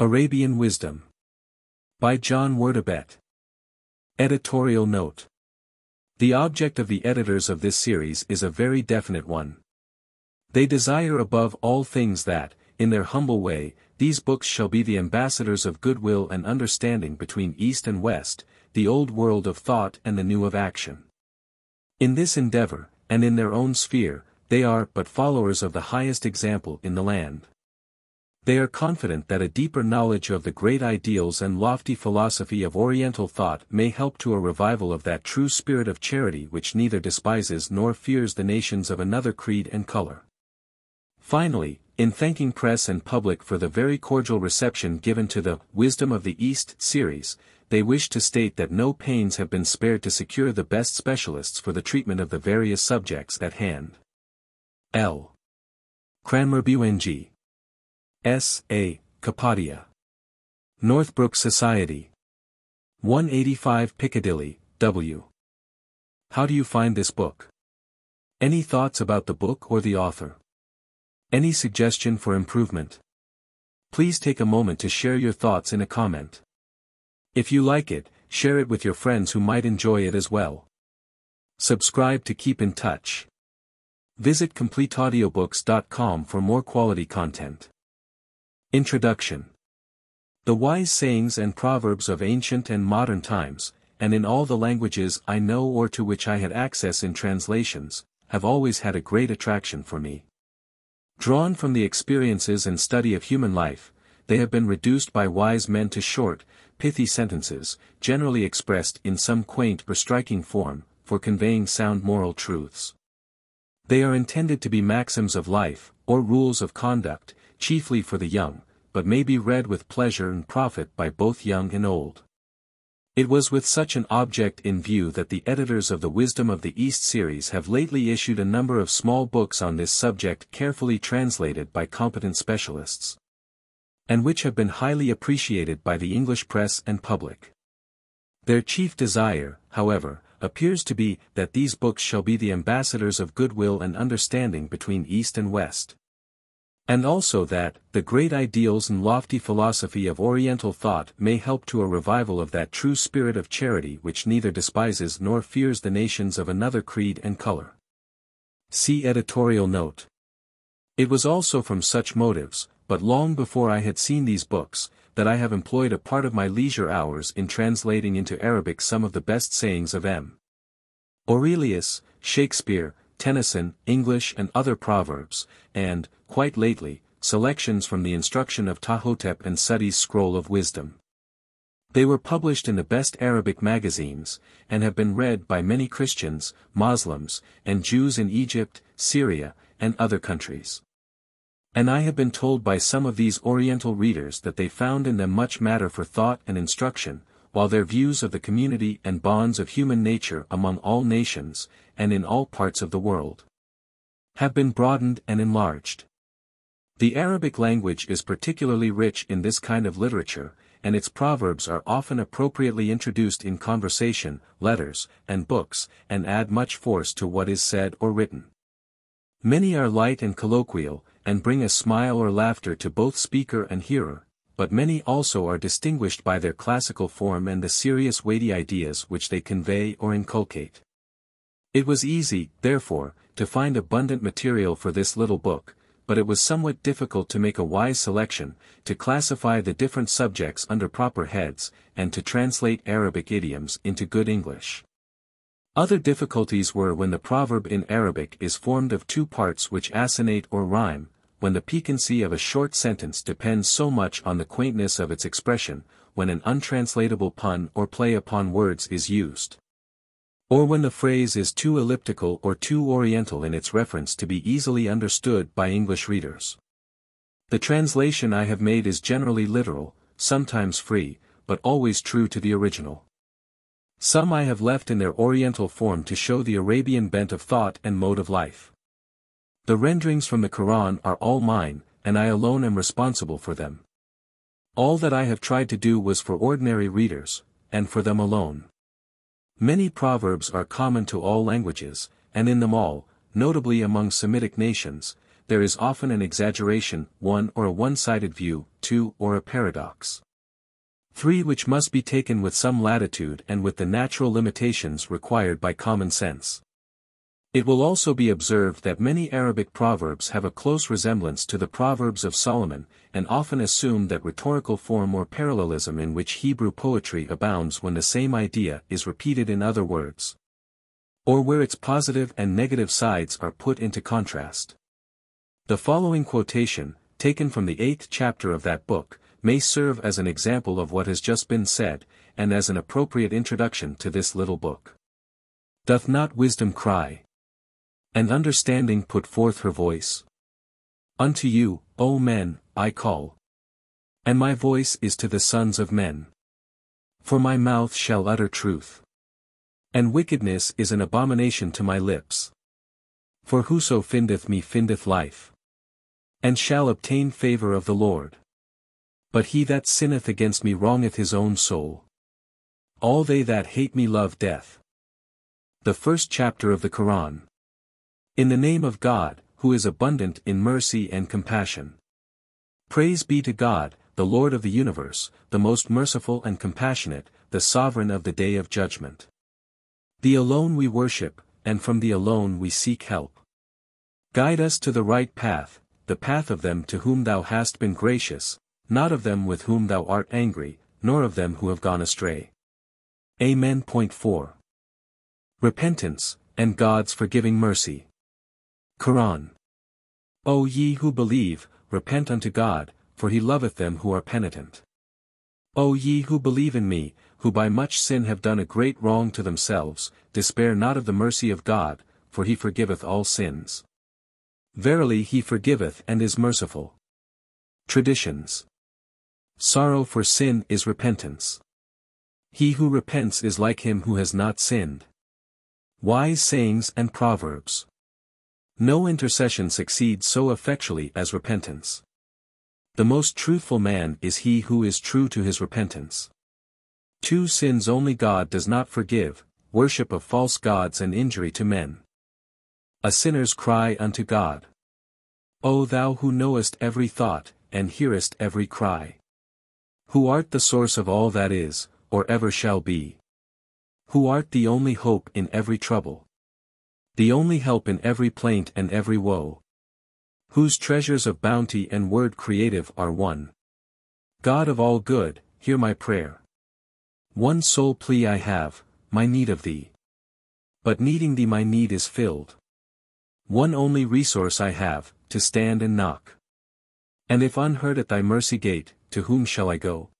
Arabian Wisdom. By John Wortabet. Editorial Note. The object of the editors of this series is a very definite one. They desire above all things that, in their humble way, these books shall be the ambassadors of goodwill and understanding between East and West, the old world of thought and the new of action. In this endeavor, and in their own sphere, they are but followers of the highest example in the land. They are confident that a deeper knowledge of the great ideals and lofty philosophy of Oriental thought may help to a revival of that true spirit of charity which neither despises nor fears the nations of another creed and color. Finally, in thanking press and public for the very cordial reception given to the Wisdom of the East series, they wish to state that no pains have been spared to secure the best specialists for the treatment of the various subjects at hand. L. Cranmer Bung. S. A. Kapadia. Northbrook Society. 185 Piccadilly, W. How do you find this book? Any thoughts about the book or the author? Any suggestion for improvement? Please take a moment to share your thoughts in a comment. If you like it, share it with your friends who might enjoy it as well. Subscribe to keep in touch. Visit CompleteAudiobooks.com for more quality content. Introduction. The wise sayings and proverbs of ancient and modern times, and in all the languages I know or to which I had access in translations, have always had a great attraction for me. Drawn from the experiences and study of human life, they have been reduced by wise men to short, pithy sentences, generally expressed in some quaint or striking form, for conveying sound moral truths. They are intended to be maxims of life, or rules of conduct, chiefly for the young, but may be read with pleasure and profit by both young and old. It was with such an object in view that the editors of the Wisdom of the East series have lately issued a number of small books on this subject carefully translated by competent specialists, and which have been highly appreciated by the English press and public. Their chief desire, however, appears to be that these books shall be the ambassadors of goodwill and understanding between East and West. And also that, the great ideals and lofty philosophy of Oriental thought may help to a revival of that true spirit of charity which neither despises nor fears the nations of another creed and color. See Editorial Note. It was also from such motives, but long before I had seen these books, that I have employed a part of my leisure hours in translating into Arabic some of the best sayings of M. Aurelius, Shakespeare, Tennyson, English and other proverbs, and, quite lately, selections from the instruction of Ptahhotep and Sudi's Scroll of Wisdom. They were published in the best Arabic magazines, and have been read by many Christians, Muslims, and Jews in Egypt, Syria, and other countries. And I have been told by some of these Oriental readers that they found in them much matter for thought and instruction, while their views of the community and bonds of human nature among all nations, and in all parts of the world, have been broadened and enlarged. The Arabic language is particularly rich in this kind of literature, and its proverbs are often appropriately introduced in conversation, letters, and books, and add much force to what is said or written. Many are light and colloquial, and bring a smile or laughter to both speaker and hearer, but many also are distinguished by their classical form and the serious weighty ideas which they convey or inculcate. It was easy, therefore, to find abundant material for this little book, but it was somewhat difficult to make a wise selection, to classify the different subjects under proper heads, and to translate Arabic idioms into good English. Other difficulties were when the proverb in Arabic is formed of two parts which assonate or rhyme, when the piquancy of a short sentence depends so much on the quaintness of its expression, when an untranslatable pun or play upon words is used, or when the phrase is too elliptical or too oriental in its reference to be easily understood by English readers. The translation I have made is generally literal, sometimes free, but always true to the original. Some I have left in their Oriental form to show the Arabian bent of thought and mode of life. The renderings from the Koran are all mine, and I alone am responsible for them. All that I have tried to do was for ordinary readers, and for them alone. Many proverbs are common to all languages, and in them all, notably among Semitic nations, there is often an exaggeration, 1 or a one-sided view, 2 or a paradox. 3 which must be taken with some latitude and with the natural limitations required by common sense. It will also be observed that many Arabic proverbs have a close resemblance to the Proverbs of Solomon, and often assume that rhetorical form or parallelism in which Hebrew poetry abounds when the same idea is repeated in other words, or where its positive and negative sides are put into contrast. The following quotation, taken from the 8th chapter of that book, may serve as an example of what has just been said, and as an appropriate introduction to this little book. Doth not wisdom cry, and understanding put forth her voice? Unto you, O men, I call, and my voice is to the sons of men. For my mouth shall utter truth, and wickedness is an abomination to my lips. For whoso findeth me findeth life, and shall obtain favor of the Lord. But he that sinneth against me wrongeth his own soul. All they that hate me love death. The 1st chapter of the Koran. In the name of God, who is abundant in mercy and compassion. Praise be to God, the Lord of the universe, the most merciful and compassionate, the sovereign of the day of judgment. Thee alone we worship, and from thee alone we seek help. Guide us to the right path, the path of them to whom thou hast been gracious, not of them with whom thou art angry, nor of them who have gone astray. Amen. 4. Repentance, and God's forgiving mercy. Quran. O ye who believe, repent unto God, for he loveth them who are penitent. O ye who believe in me, who by much sin have done a great wrong to themselves, despair not of the mercy of God, for he forgiveth all sins. Verily he forgiveth and is merciful. Traditions. Sorrow for sin is repentance. He who repents is like him who has not sinned. Wise sayings and proverbs. No intercession succeeds so effectually as repentance. The most truthful man is he who is true to his repentance. 2 sins only God does not forgive, worship of false gods and injury to men. A sinner's cry unto God. O thou who knowest every thought, and hearest every cry. Who art the source of all that is, or ever shall be. Who art the only hope in every trouble. The only help in every plaint and every woe. Whose treasures of bounty and word creative are one. God of all good, hear my prayer. One sole plea I have, my need of thee. But needing thee my need is filled. One only resource I have, to stand and knock. And if unheard at thy mercy gate, to whom shall I go?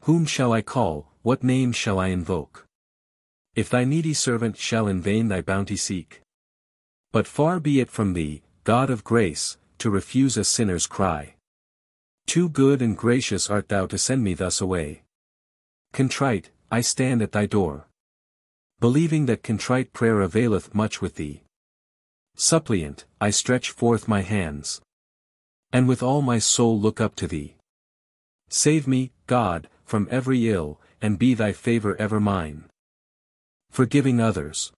Whom shall I call, what name shall I invoke? If thy needy servant shall in vain thy bounty seek. But far be it from thee, God of grace, to refuse a sinner's cry. Too good and gracious art thou to send me thus away. Contrite, I stand at thy door. Believing that contrite prayer availeth much with thee. Suppliant, I stretch forth my hands. And with all my soul look up to thee. Save me, God, from every ill, and be thy favor ever mine. Forgiving others.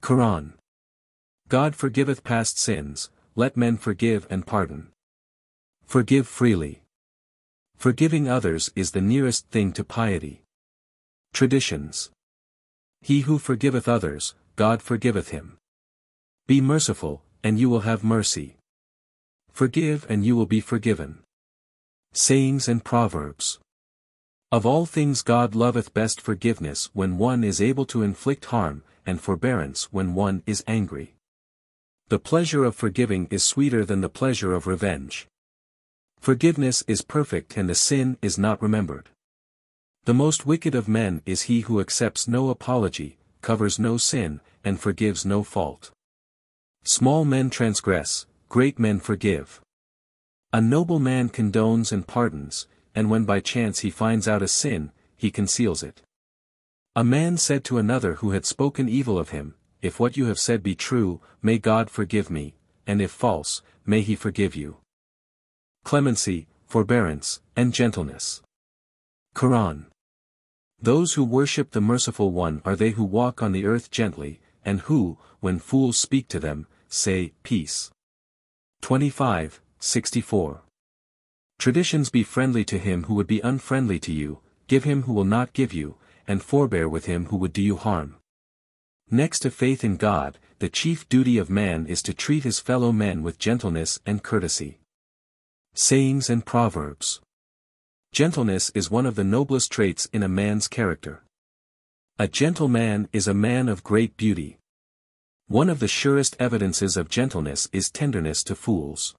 Quran. God forgiveth past sins, let men forgive and pardon. Forgive freely. Forgiving others is the nearest thing to piety. Traditions. He who forgiveth others, God forgiveth him. Be merciful, and you will have mercy. Forgive and you will be forgiven. Sayings and proverbs. Of all things God loveth best forgiveness when one is able to inflict harm, and forbearance when one is angry. The pleasure of forgiving is sweeter than the pleasure of revenge. Forgiveness is perfect and the sin is not remembered. The most wicked of men is he who accepts no apology, covers no sin, and forgives no fault. Small men transgress, great men forgive. A noble man condones and pardons, and when by chance he finds out a sin, he conceals it. A man said to another who had spoken evil of him, if what you have said be true, may God forgive me, and if false, may he forgive you. Clemency, forbearance, and gentleness. Quran. Those who worship the Merciful One are they who walk on the earth gently, and who, when fools speak to them, say, peace. 25:64. Traditions: be friendly to him who would be unfriendly to you, give him who will not give you, and forbear with him who would do you harm. Next to faith in God, the chief duty of man is to treat his fellow men with gentleness and courtesy. Sayings and Proverbs. Gentleness is one of the noblest traits in a man's character. A gentle man is a man of great beauty. One of the surest evidences of gentleness is tenderness to fools.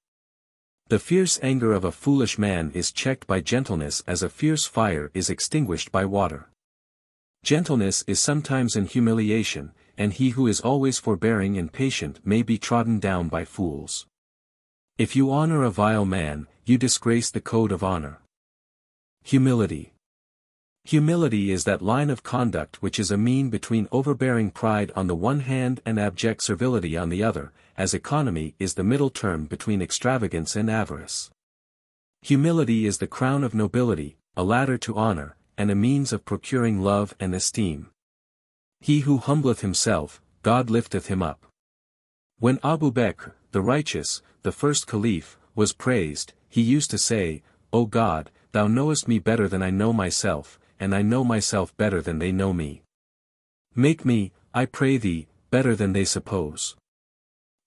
The fierce anger of a foolish man is checked by gentleness as a fierce fire is extinguished by water. Gentleness is sometimes in humiliation, and he who is always forbearing and patient may be trodden down by fools. If you honor a vile man, you disgrace the code of honor. Humility. Humility is that line of conduct which is a mean between overbearing pride on the one hand and abject servility on the other, as economy is the middle term between extravagance and avarice. Humility is the crown of nobility, a ladder to honor, and a means of procuring love and esteem. He who humbleth himself, God lifteth him up. When Abu Bakr, the righteous, the first caliph, was praised, he used to say, O God, thou knowest me better than I know myself, and I know myself better than they know me. Make me, I pray thee, better than they suppose.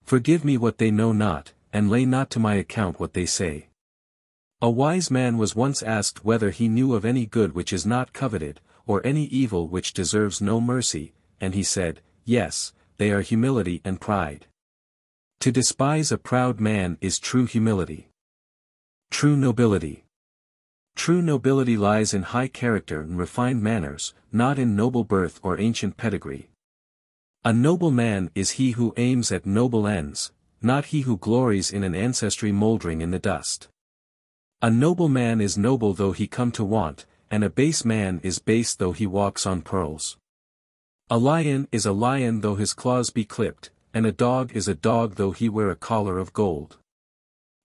Forgive me what they know not, and lay not to my account what they say. A wise man was once asked whether he knew of any good which is not coveted, or any evil which deserves no mercy, and he said, Yes, they are humility and pride. To despise a proud man is true humility. True nobility. True nobility lies in high character and refined manners, not in noble birth or ancient pedigree. A noble man is he who aims at noble ends, not he who glories in an ancestry mouldering in the dust. A noble man is noble though he come to want, and a base man is base though he walks on pearls. A lion is a lion though his claws be clipped, and a dog is a dog though he wear a collar of gold.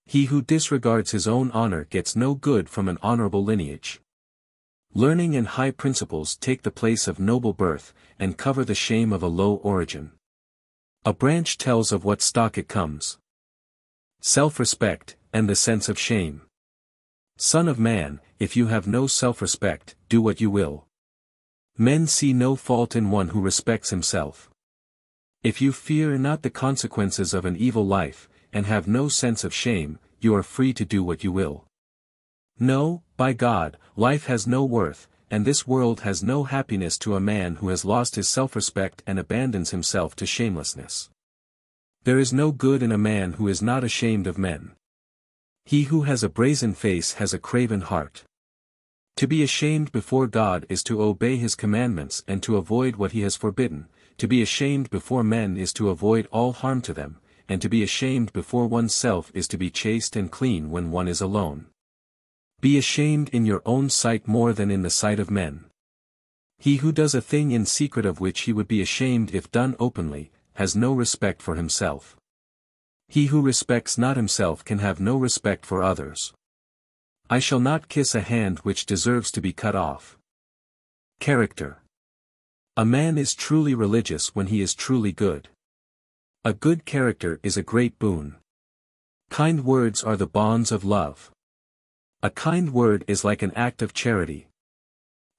He who disregards his own honor gets no good from an honorable lineage. Learning and high principles take the place of noble birth, and cover the shame of a low origin. A branch tells of what stock it comes. Self-respect, and the sense of shame. Son of man, if you have no self-respect, do what you will. Men see no fault in one who respects himself. If you fear not the consequences of an evil life, and have no sense of shame, you are free to do what you will. No, by God, life has no worth, and this world has no happiness to a man who has lost his self-respect and abandons himself to shamelessness. There is no good in a man who is not ashamed of men. He who has a brazen face has a craven heart. To be ashamed before God is to obey his commandments and to avoid what he has forbidden. To be ashamed before men is to avoid all harm to them, and to be ashamed before oneself is to be chaste and clean when one is alone. Be ashamed in your own sight more than in the sight of men. He who does a thing in secret of which he would be ashamed if done openly, has no respect for himself. He who respects not himself can have no respect for others. I shall not kiss a hand which deserves to be cut off. Character. A man is truly religious when he is truly good. A good character is a great boon. Kind words are the bonds of love. A kind word is like an act of charity.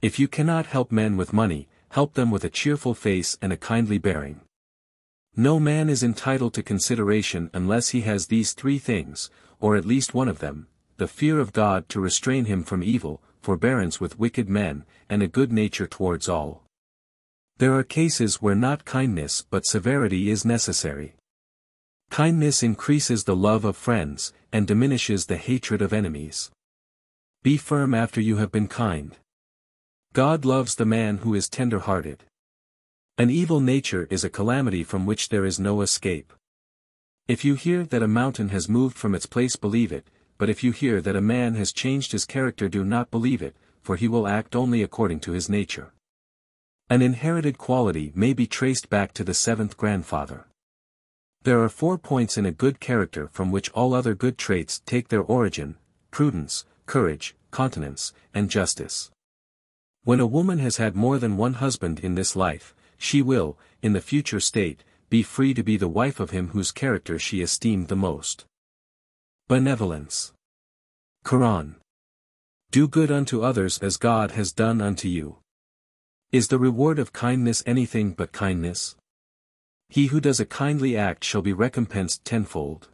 If you cannot help men with money, help them with a cheerful face and a kindly bearing. No man is entitled to consideration unless he has these three things, or at least one of them: the fear of God to restrain him from evil, forbearance with wicked men, and a good nature towards all. There are cases where not kindness but severity is necessary. Kindness increases the love of friends, and diminishes the hatred of enemies. Be firm after you have been kind. God loves the man who is tender-hearted. An evil nature is a calamity from which there is no escape. If you hear that a mountain has moved from its place, believe it, but if you hear that a man has changed his character, do not believe it, for he will act only according to his nature. An inherited quality may be traced back to the seventh grandfather. There are 4 points in a good character from which all other good traits take their origin: prudence, courage, continence, and justice. When a woman has had more than one husband in this life, she will, in the future state, be free to be the wife of him whose character she esteemed the most. Benevolence. Koran. Do good unto others as God has done unto you. Is the reward of kindness anything but kindness? He who does a kindly act shall be recompensed tenfold.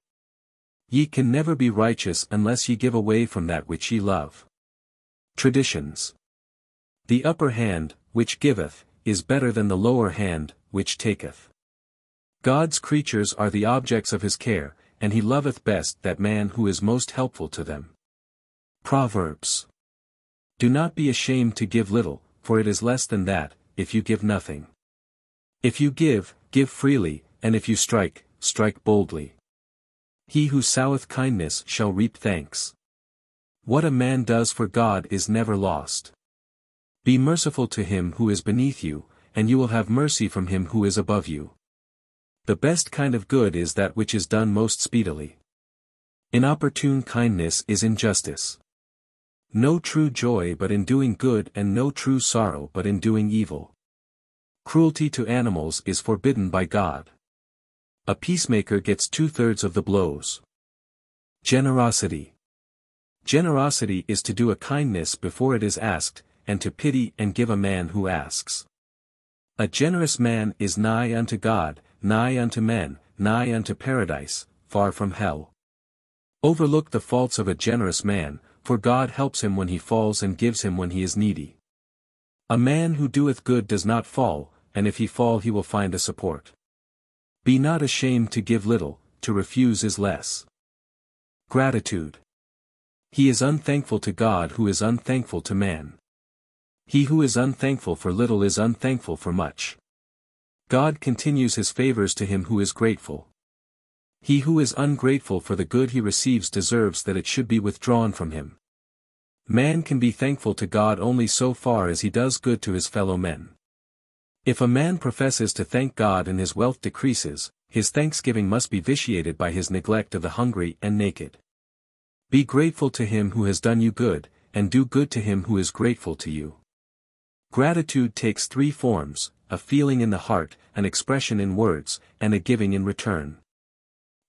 Ye can never be righteous unless ye give away from that which ye love. Traditions. The upper hand, which giveth, is better than the lower hand, which taketh. God's creatures are the objects of his care, and he loveth best that man who is most helpful to them. Proverbs. Do not be ashamed to give little, for it is less than that, if you give nothing. If you give, give freely, and if you strike, strike boldly. He who soweth kindness shall reap thanks. What a man does for God is never lost. Be merciful to him who is beneath you, and you will have mercy from him who is above you. The best kind of good is that which is done most speedily. Inopportune kindness is injustice. No true joy but in doing good, and no true sorrow but in doing evil. Cruelty to animals is forbidden by God. A peacemaker gets 2/3 of the blows. Generosity. Generosity is to do a kindness before it is asked, and to pity and give a man who asks. A generous man is nigh unto God, nigh unto men, nigh unto paradise, far from hell. Overlook the faults of a generous man, for God helps him when he falls and gives him when he is needy. A man who doeth good does not fall, and if he fall he will find a support. Be not ashamed to give little, to refuse is less. Gratitude. He is unthankful to God who is unthankful to man. He who is unthankful for little is unthankful for much. God continues his favors to him who is grateful. He who is ungrateful for the good he receives deserves that it should be withdrawn from him. Man can be thankful to God only so far as he does good to his fellow men. If a man professes to thank God and his wealth decreases, his thanksgiving must be vitiated by his neglect of the hungry and naked. Be grateful to him who has done you good, and do good to him who is grateful to you. Gratitude takes 3 forms: a feeling in the heart, an expression in words, and a giving in return.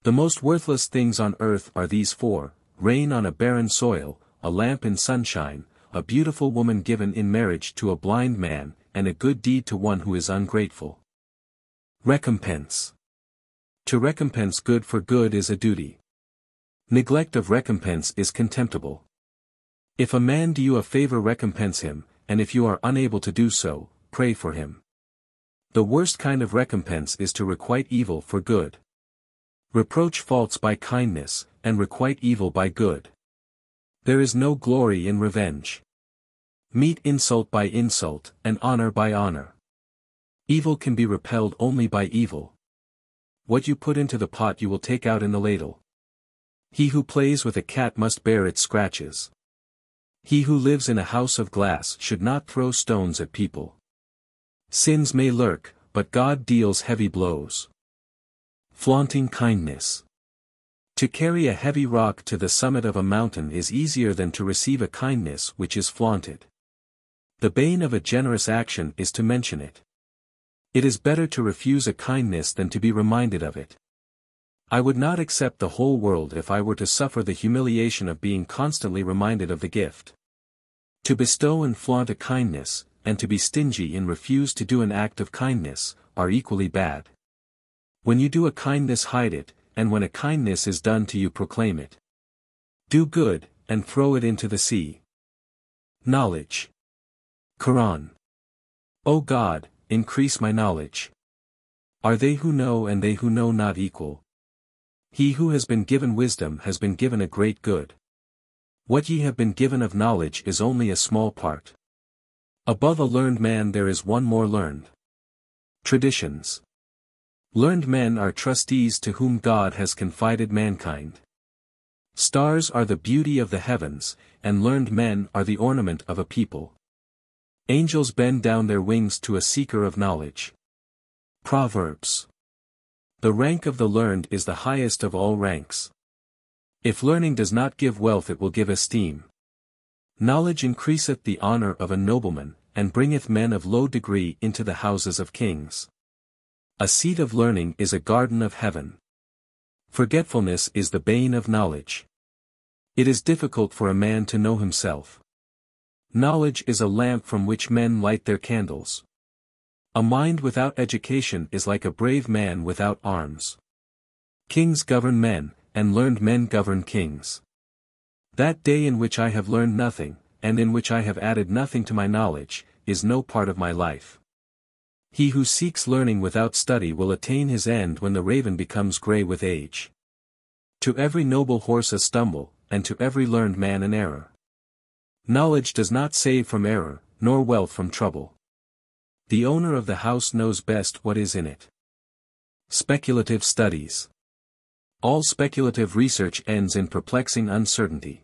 The most worthless things on earth are these 4: rain on a barren soil, a lamp in sunshine, a beautiful woman given in marriage to a blind man, and a good deed to one who is ungrateful. Recompense. To recompense good for good is a duty. Neglect of recompense is contemptible. If a man do you a favor, recompense him, and if you are unable to do so, pray for him. The worst kind of recompense is to requite evil for good. Reproach faults by kindness, and requite evil by good. There is no glory in revenge. Meet insult by insult, and honor by honor. Evil can be repelled only by evil. What you put into the pot you will take out in the ladle. He who plays with a cat must bear its scratches. He who lives in a house of glass should not throw stones at people. Sins may lurk, but God deals heavy blows. Flaunting kindness. To carry a heavy rock to the summit of a mountain is easier than to receive a kindness which is flaunted. The bane of a generous action is to mention it. It is better to refuse a kindness than to be reminded of it. I would not accept the whole world if I were to suffer the humiliation of being constantly reminded of the gift. To bestow and flaunt a kindness, and to be stingy and refuse to do an act of kindness, are equally bad. When you do a kindness, hide it, and when a kindness is done to you, proclaim it. Do good, and throw it into the sea. Knowledge. Koran. O God, increase my knowledge. Are they who know and they who know not equal? He who has been given wisdom has been given a great good. What ye have been given of knowledge is only a small part. Above a learned man there is one more learned. Traditions. Learned men are trustees to whom God has confided mankind. Stars are the beauty of the heavens, and learned men are the ornament of a people. Angels bend down their wings to a seeker of knowledge. Proverbs. The rank of the learned is the highest of all ranks. If learning does not give wealth, it will give esteem. Knowledge increaseth the honor of a nobleman, and bringeth men of low degree into the houses of kings. A seat of learning is a garden of heaven. Forgetfulness is the bane of knowledge. It is difficult for a man to know himself. Knowledge is a lamp from which men light their candles. A mind without education is like a brave man without arms. Kings govern men, and learned men govern kings. That day in which I have learned nothing, and in which I have added nothing to my knowledge, is no part of my life. He who seeks learning without study will attain his end when the raven becomes grey with age. To every noble horse a stumble, and to every learned man an error. Knowledge does not save from error, nor wealth from trouble. The owner of the house knows best what is in it. Speculative Studies. All speculative research ends in perplexing uncertainty.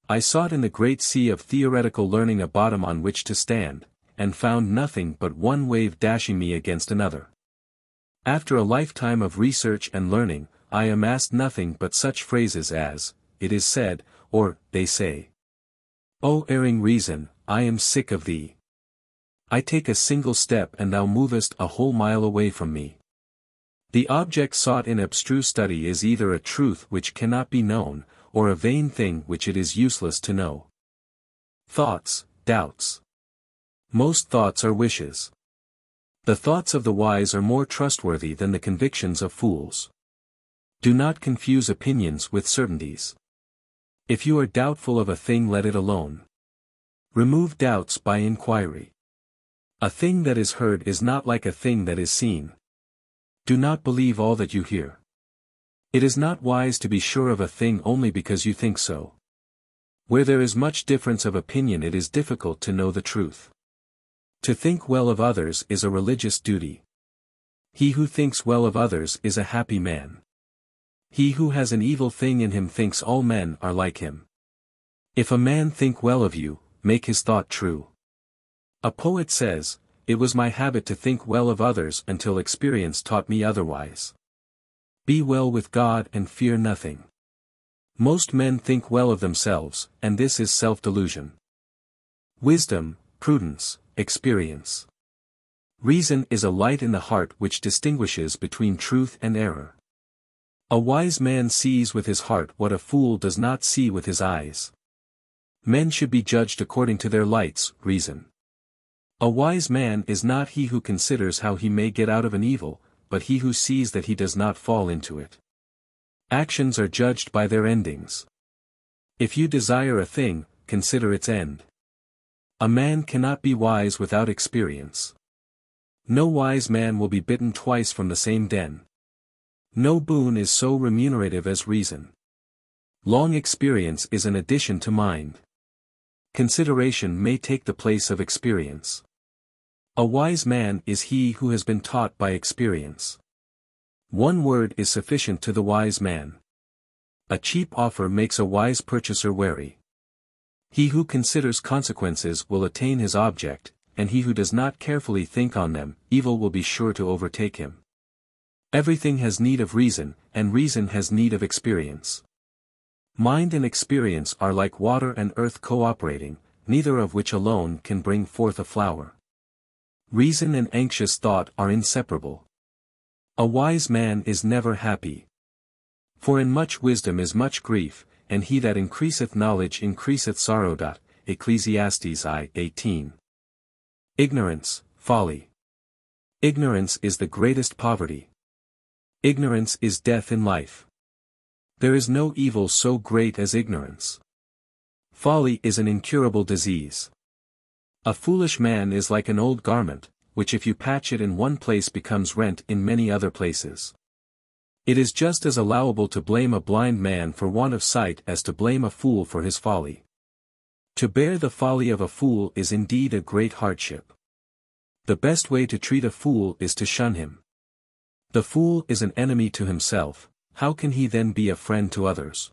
I sought in the great sea of theoretical learning a bottom on which to stand, and found nothing but one wave dashing me against another. After a lifetime of research and learning, I amassed nothing but such phrases as, "It is said," or, "They say." O erring reason, I am sick of thee. I take a single step and thou movest a whole mile away from me. The object sought in abstruse study is either a truth which cannot be known, or a vain thing which it is useless to know. Thoughts, doubts. Most thoughts are wishes. The thoughts of the wise are more trustworthy than the convictions of fools. Do not confuse opinions with certainties. If you are doubtful of a thing, let it alone. Remove doubts by inquiry. A thing that is heard is not like a thing that is seen. Do not believe all that you hear. It is not wise to be sure of a thing only because you think so. Where there is much difference of opinion, it is difficult to know the truth. To think well of others is a religious duty. He who thinks well of others is a happy man. He who has an evil thing in him thinks all men are like him. If a man think well of you, make his thought true. A poet says, "It was my habit to think well of others until experience taught me otherwise." Be well with God and fear nothing. Most men think well of themselves, and this is self-delusion. Wisdom, prudence, experience. Reason is a light in the heart which distinguishes between truth and error. A wise man sees with his heart what a fool does not see with his eyes. Men should be judged according to their lights, reason. A wise man is not he who considers how he may get out of an evil, but he who sees that he does not fall into it. Actions are judged by their endings. If you desire a thing, consider its end. A man cannot be wise without experience. No wise man will be bitten twice from the same den. No boon is so remunerative as reason. Long experience is an addition to mind. Consideration may take the place of experience. A wise man is he who has been taught by experience. One word is sufficient to the wise man. A cheap offer makes a wise purchaser wary. He who considers consequences will attain his object, and he who does not carefully think on them, evil will be sure to overtake him. Everything has need of reason, and reason has need of experience. Mind and experience are like water and earth cooperating, neither of which alone can bring forth a flower. Reason and anxious thought are inseparable. A wise man is never happy. For in much wisdom is much grief, and he that increaseth knowledge increaseth sorrow. Ecclesiastes I. 18. Ignorance, folly. Ignorance is the greatest poverty. Ignorance is death in life. There is no evil so great as ignorance. Folly is an incurable disease. A foolish man is like an old garment, which if you patch it in one place becomes rent in many other places. It is just as allowable to blame a blind man for want of sight as to blame a fool for his folly. To bear the folly of a fool is indeed a great hardship. The best way to treat a fool is to shun him. The fool is an enemy to himself, how can he then be a friend to others?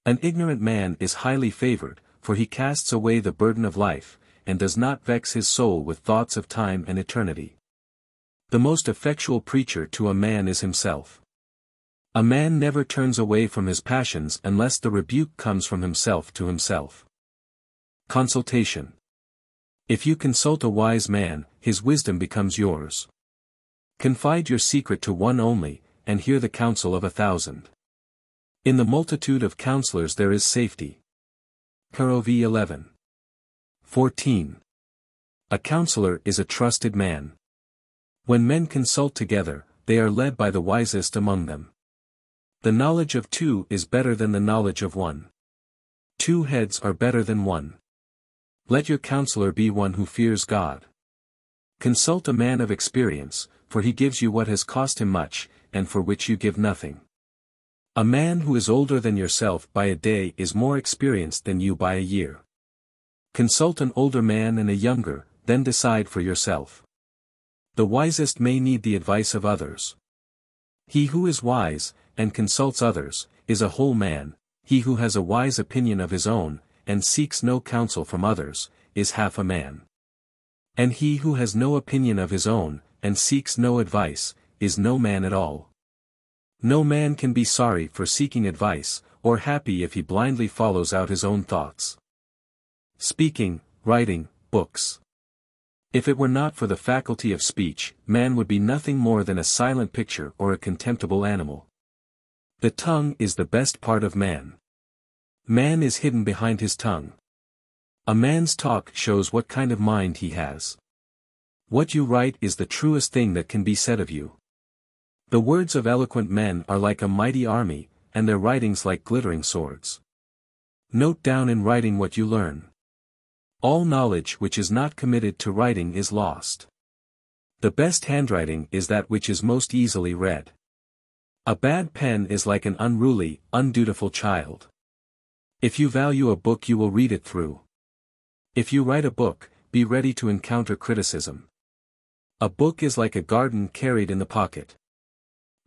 An ignorant man is highly favored, for he casts away the burden of life, and does not vex his soul with thoughts of time and eternity. The most effectual preacher to a man is himself. A man never turns away from his passions unless the rebuke comes from himself to himself. Consultation. If you consult a wise man, his wisdom becomes yours. Confide your secret to one only, and hear the counsel of 1,000. In the multitude of counselors there is safety. Prov 11. 14. A counselor is a trusted man. When men consult together, they are led by the wisest among them. The knowledge of two is better than the knowledge of one. Two heads are better than one. Let your counselor be one who fears God. Consult a man of experience, for he gives you what has cost him much, and for which you give nothing. A man who is older than yourself by a day is more experienced than you by a year. Consult an older man and a younger, then decide for yourself. The wisest may need the advice of others. He who is wise, and consults others, is a whole man. He who has a wise opinion of his own, and seeks no counsel from others, is half a man. And he who has no opinion of his own, and seeks no advice, is no man at all. No man can be sorry for seeking advice, or happy if he blindly follows out his own thoughts. Speaking, writing, books. If it were not for the faculty of speech, man would be nothing more than a silent picture or a contemptible animal. The tongue is the best part of man. Man is hidden behind his tongue. A man's talk shows what kind of mind he has. What you write is the truest thing that can be said of you. The words of eloquent men are like a mighty army, and their writings like glittering swords. Note down in writing what you learn. All knowledge which is not committed to writing is lost. The best handwriting is that which is most easily read. A bad pen is like an unruly, undutiful child. If you value a book you will read it through. If you write a book, be ready to encounter criticism. A book is like a garden carried in the pocket.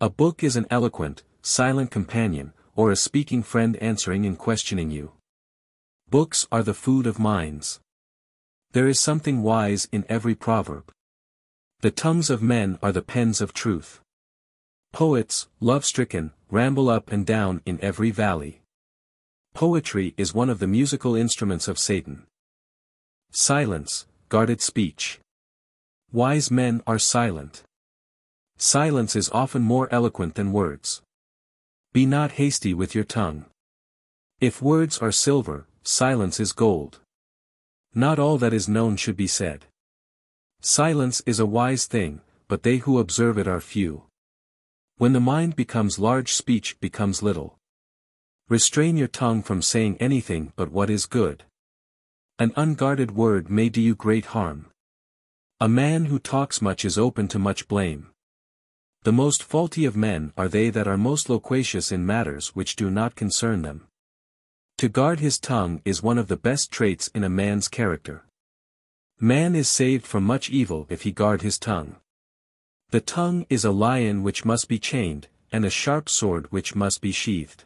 A book is an eloquent, silent companion, or a speaking friend answering and questioning you. Books are the food of minds. There is something wise in every proverb. The tongues of men are the pens of truth. Poets, love-stricken, ramble up and down in every valley. Poetry is one of the musical instruments of Satan. Silence, guarded speech. Wise men are silent. Silence is often more eloquent than words. Be not hasty with your tongue. If words are silver, silence is gold. Not all that is known should be said. Silence is a wise thing, but they who observe it are few. When the mind becomes large, speech becomes little. Restrain your tongue from saying anything but what is good. An unguarded word may do you great harm. A man who talks much is open to much blame. The most faulty of men are they that are most loquacious in matters which do not concern them. To guard his tongue is one of the best traits in a man's character. Man is saved from much evil if he guard his tongue. The tongue is a lion which must be chained, and a sharp sword which must be sheathed.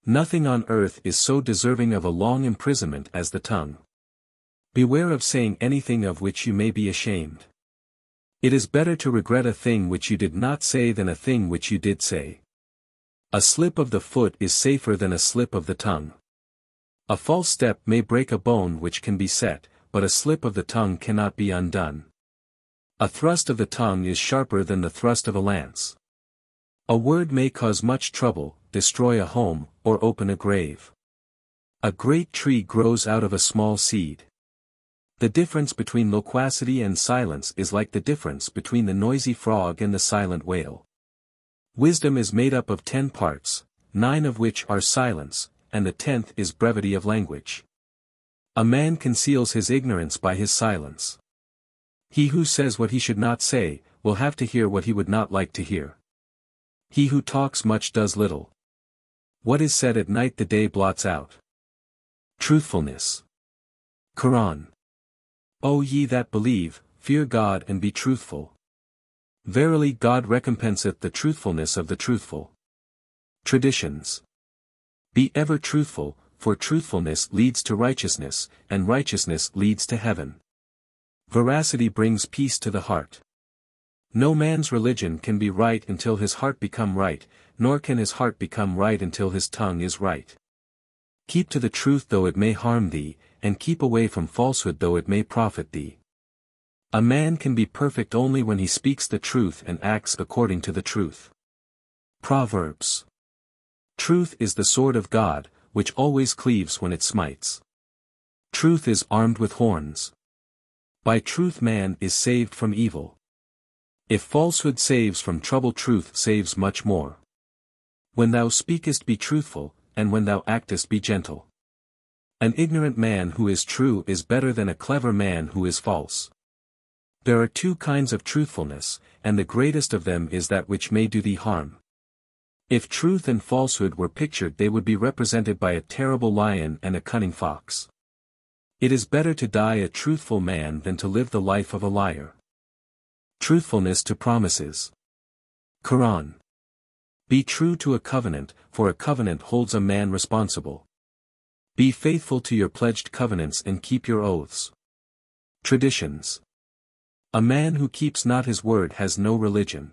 Nothing on earth is so deserving of a long imprisonment as the tongue. Beware of saying anything of which you may be ashamed. It is better to regret a thing which you did not say than a thing which you did say. A slip of the foot is safer than a slip of the tongue. A false step may break a bone which can be set, but a slip of the tongue cannot be undone. A thrust of the tongue is sharper than the thrust of a lance. A word may cause much trouble, destroy a home, or open a grave. A great tree grows out of a small seed. The difference between loquacity and silence is like the difference between the noisy frog and the silent whale. Wisdom is made up of 10 parts, 9 of which are silence, and the 10th is brevity of language. A man conceals his ignorance by his silence. He who says what he should not say, will have to hear what he would not like to hear. He who talks much does little. What is said at night the day blots out. Truthfulness. Koran. O ye that believe, fear God and be truthful. Verily God recompenseth the truthfulness of the truthful. Traditions. Be ever truthful, for truthfulness leads to righteousness, and righteousness leads to heaven. Veracity brings peace to the heart. No man's religion can be right until his heart become right, nor can his heart become right until his tongue is right. Keep to the truth though it may harm thee, and keep away from falsehood though it may profit thee. A man can be perfect only when he speaks the truth and acts according to the truth. Proverbs. Truth is the sword of God, which always cleaves when it smites. Truth is armed with horns. By truth man is saved from evil. If falsehood saves from trouble, truth saves much more. When thou speakest, be truthful, and when thou actest, be gentle. An ignorant man who is true is better than a clever man who is false. There are two kinds of truthfulness, and the greatest of them is that which may do thee harm. If truth and falsehood were pictured, they would be represented by a terrible lion and a cunning fox. It is better to die a truthful man than to live the life of a liar. Truthfulness to promises. Koran. Be true to a covenant, for a covenant holds a man responsible. Be faithful to your pledged covenants and keep your oaths. Traditions. A man who keeps not his word has no religion.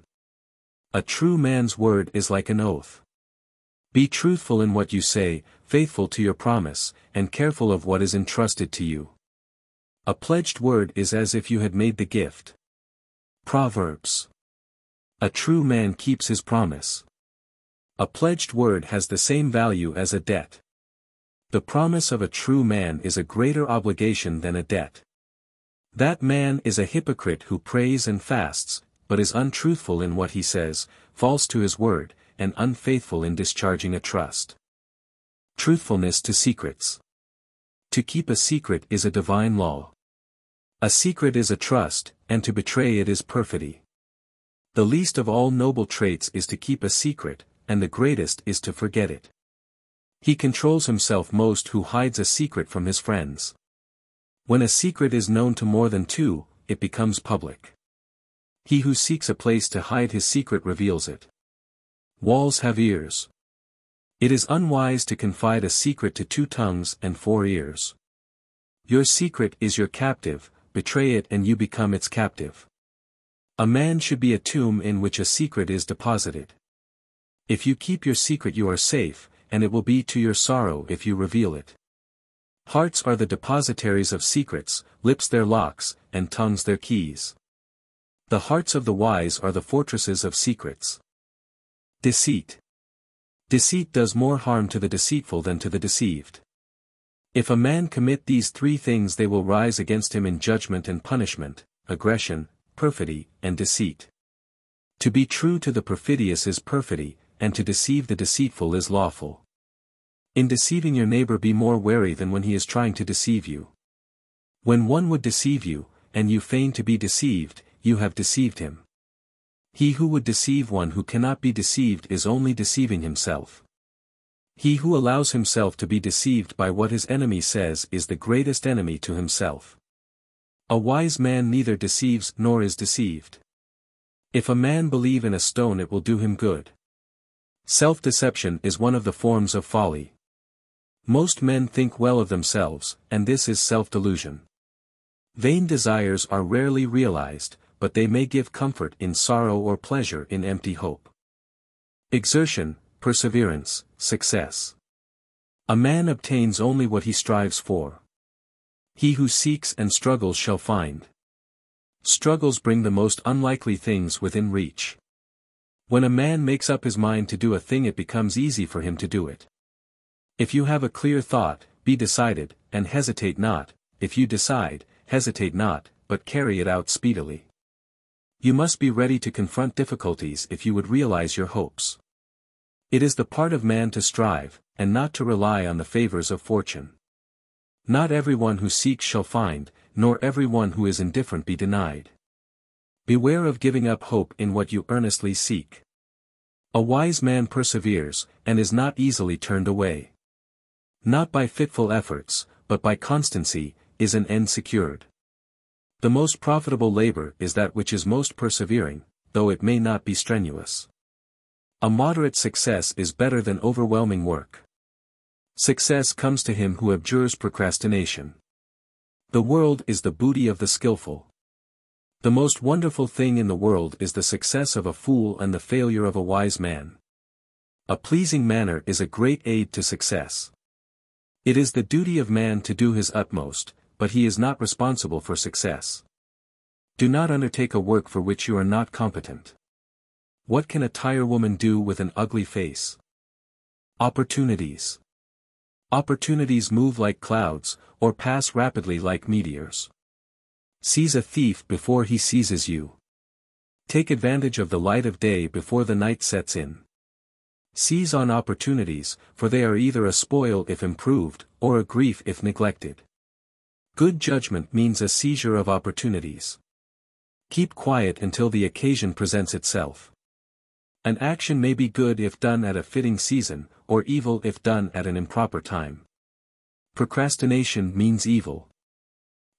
A true man's word is like an oath. Be truthful in what you say, faithful to your promise, and careful of what is entrusted to you. A pledged word is as if you had made the gift. Proverbs. A true man keeps his promise. A pledged word has the same value as a debt. The promise of a true man is a greater obligation than a debt. That man is a hypocrite who prays and fasts, but is untruthful in what he says, false to his word, and unfaithful in discharging a trust. Truthfulness to secrets. To keep a secret is a divine law. A secret is a trust, and to betray it is perfidy. The least of all noble traits is to keep a secret, and the greatest is to forget it. He controls himself most who hides a secret from his friends. When a secret is known to more than two, it becomes public. He who seeks a place to hide his secret reveals it. Walls have ears. It is unwise to confide a secret to 2 tongues and 4 ears. Your secret is your captive, betray it and you become its captive. A man should be a tomb in which a secret is deposited. If you keep your secret you are safe, and it will be to your sorrow if you reveal it. Hearts are the depositaries of secrets, lips their locks, and tongues their keys. The hearts of the wise are the fortresses of secrets. Deceit. Deceit does more harm to the deceitful than to the deceived. If a man commit these 3 things they will rise against him in judgment and punishment, aggression, perfidy, and deceit. To be true to the perfidious is perfidy, and to deceive the deceitful is lawful. In deceiving your neighbor be more wary than when he is trying to deceive you. When one would deceive you, and you feign to be deceived, you have deceived him. He who would deceive one who cannot be deceived is only deceiving himself. He who allows himself to be deceived by what his enemy says is the greatest enemy to himself. A wise man neither deceives nor is deceived. If a man believe in a stone it will do him good. Self-deception is one of the forms of folly. Most men think well of themselves, and this is self-delusion. Vain desires are rarely realized, but they may give comfort in sorrow or pleasure in empty hope. Exertion, perseverance, success. A man obtains only what he strives for. He who seeks and struggles shall find. Struggles bring the most unlikely things within reach. When a man makes up his mind to do a thing it becomes easy for him to do it. If you have a clear thought, be decided, and hesitate not, if you decide, hesitate not, but carry it out speedily. You must be ready to confront difficulties if you would realize your hopes. It is the part of man to strive, and not to rely on the favors of fortune. Not everyone who seeks shall find, nor everyone who is indifferent be denied. Beware of giving up hope in what you earnestly seek. A wise man perseveres, and is not easily turned away. Not by fitful efforts, but by constancy, is an end secured. The most profitable labor is that which is most persevering, though it may not be strenuous. A moderate success is better than overwhelming work. Success comes to him who abjures procrastination. The world is the booty of the skillful. The most wonderful thing in the world is the success of a fool and the failure of a wise man. A pleasing manner is a great aid to success. It is the duty of man to do his utmost, but he is not responsible for success. Do not undertake a work for which you are not competent. What can a tirewoman do with an ugly face? Opportunities. Opportunities move like clouds, or pass rapidly like meteors. Seize a thief before he seizes you. Take advantage of the light of day before the night sets in. Seize on opportunities, for they are either a spoil if improved, or a grief if neglected. Good judgment means a seizure of opportunities. Keep quiet until the occasion presents itself. An action may be good if done at a fitting season, or evil if done at an improper time. Procrastination means evil.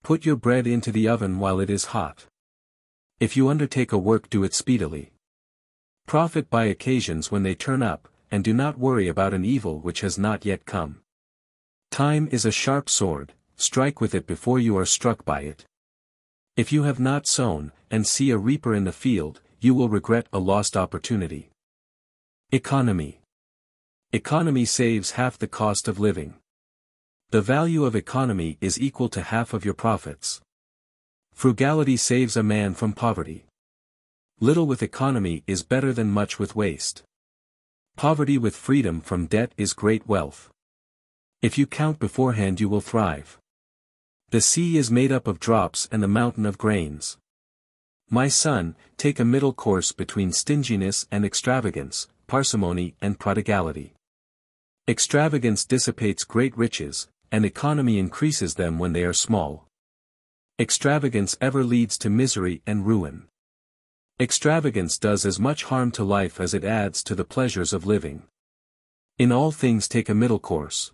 Put your bread into the oven while it is hot. If you undertake a work, do it speedily. Profit by occasions when they turn up, and do not worry about an evil which has not yet come. Time is a sharp sword, strike with it before you are struck by it. If you have not sown, and see a reaper in the field, you will regret a lost opportunity. Economy. Economy saves half the cost of living. The value of economy is equal to half of your profits. Frugality saves a man from poverty. Little with economy is better than much with waste. Poverty with freedom from debt is great wealth. If you count beforehand, you will thrive. The sea is made up of drops and the mountain of grains. My son, take a middle course between stinginess and extravagance, parsimony and prodigality. Extravagance dissipates great riches, and economy increases them when they are small. Extravagance ever leads to misery and ruin. Extravagance does as much harm to life as it adds to the pleasures of living. In all things take a middle course.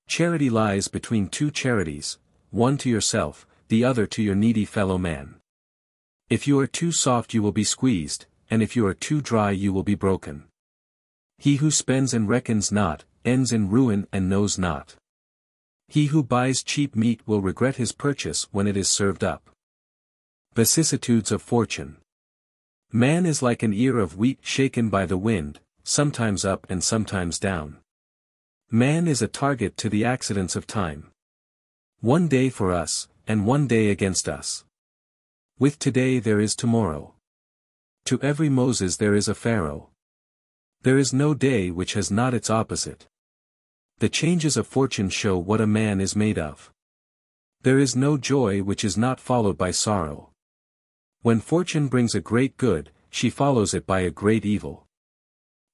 Charity lies between two charities, one to yourself, the other to your needy fellow man. If you are too soft you will be squeezed, and if you are too dry you will be broken. He who spends and reckons not, ends in ruin and knows not. He who buys cheap meat will regret his purchase when it is served up. Vicissitudes of Fortune. Man is like an ear of wheat shaken by the wind, sometimes up and sometimes down. Man is a target to the accidents of time. One day for us, and one day against us. With today there is tomorrow. To every Moses there is a Pharaoh. There is no day which has not its opposite. The changes of fortune show what a man is made of. There is no joy which is not followed by sorrow. When fortune brings a great good, she follows it by a great evil.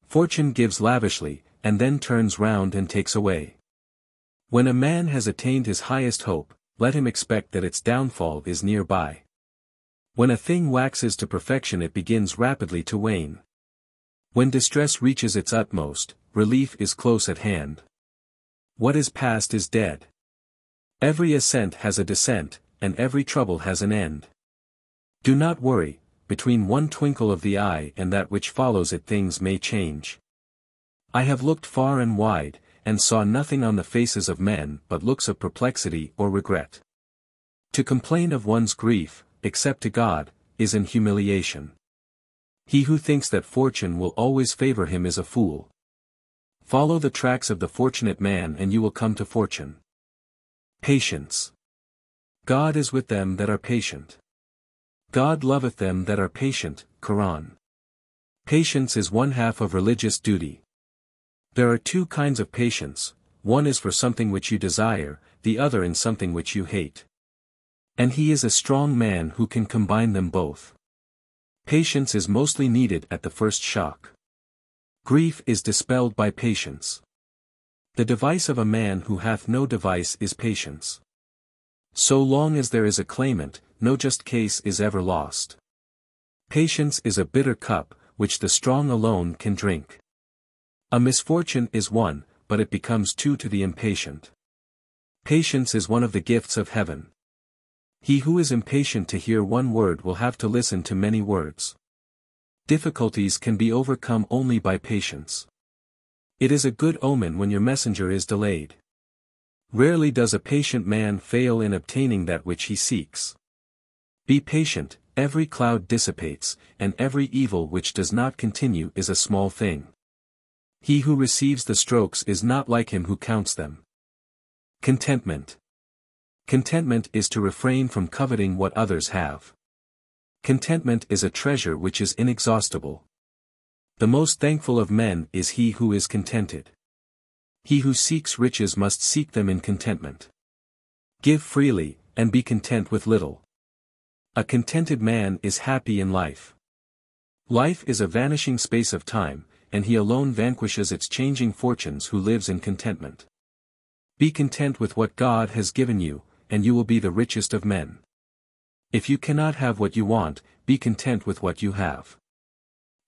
Fortune gives lavishly, and then turns round and takes away. When a man has attained his highest hope, let him expect that its downfall is nearby. When a thing waxes to perfection it begins rapidly to wane. When distress reaches its utmost, relief is close at hand. What is past is dead. Every ascent has a descent, and every trouble has an end. Do not worry, between one twinkle of the eye and that which follows it things may change. I have looked far and wide, and saw nothing on the faces of men but looks of perplexity or regret. To complain of one's grief, except to God, is an humiliation. He who thinks that fortune will always favor him is a fool. Follow the tracks of the fortunate man and you will come to fortune. Patience. God is with them that are patient. God loveth them that are patient, Koran. Patience is one half of religious duty. There are two kinds of patience, one is for something which you desire, the other in something which you hate. And he is a strong man who can combine them both. Patience is mostly needed at the first shock. Grief is dispelled by patience. The device of a man who hath no device is patience. So long as there is a claimant, no just case is ever lost. Patience is a bitter cup, which the strong alone can drink. A misfortune is one, but it becomes two to the impatient. Patience is one of the gifts of heaven. He who is impatient to hear one word will have to listen to many words. Difficulties can be overcome only by patience. It is a good omen when your messenger is delayed. Rarely does a patient man fail in obtaining that which he seeks. Be patient, every cloud dissipates, and every evil which does not continue is a small thing. He who receives the strokes is not like him who counts them. Contentment. Contentment is to refrain from coveting what others have. Contentment is a treasure which is inexhaustible. The most thankful of men is he who is contented. He who seeks riches must seek them in contentment. Give freely, and be content with little. A contented man is happy in life. Life is a vanishing space of time, and he alone vanquishes its changing fortunes who lives in contentment. Be content with what God has given you, and you will be the richest of men. If you cannot have what you want, be content with what you have.